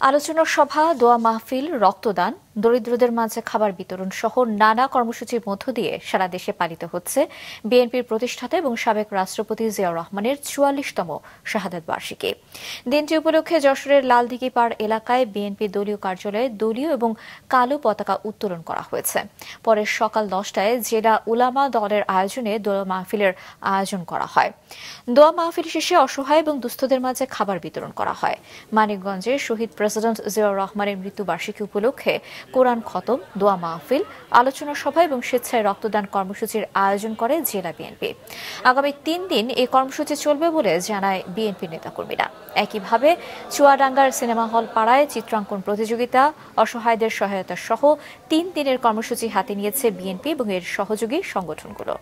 আলোচনা সভা, দোয়া মাহফিল, রক্তদান, দরিদ্রদের মাঝে খাবার বিতরণ সহ নানা কর্মসূচির মধ্য দিয়ে সারা দেশে পালিত হচ্ছে বিএনপির প্রতিষ্ঠাতা এবং সাবেক রাষ্ট্রপতি জিয়াউর রহমানের ৪৪তম শাহাদাত বার্ষিকী। দিনটি উপলক্ষে যশোরের লালদিঘি পাড় এলাকায় বিএনপি দলীয় কার্যালয়ে দলীয় এবং কালো পতাকা উত্তোলন করা হয়েছে। পরে সকাল ১০টায় জেলা উলামা দলের আয়োজনে দোয়া মাহফিলের আয়োজন করা হয়। দোয়া মাহফিল শেষে অসহায় এবং দুস্থদের মাঝে খাবার বিতরণ করা হয়। মানিকগঞ্জে শহীদ প্রেসিডেন্ট জিয়াউর রহমানের মৃত্যুবার্ষিকী উপলক্ষে কোরআন খতম, দোয়া মাহফিল, আলোচনা সভা এবং স্বেচ্ছায় রক্তদান কর্মসূচির আয়োজন করে জেলা বিএনপি। আগামী ৩ দিন এই কর্মসূচি চলবে বলে জানায় বিএনপি নেতাকর্মীরা। একইভাবে চুয়াডাঙ্গার সিনেমা হল পাড়ায় চিত্রাঙ্কন প্রতিযোগিতা, অসহায়দের সহায়তা সহ ৩ দিনের কর্মসূচি হাতে নিয়েছে বিএনপি এবং এর সহযোগী সংগঠনগুলো।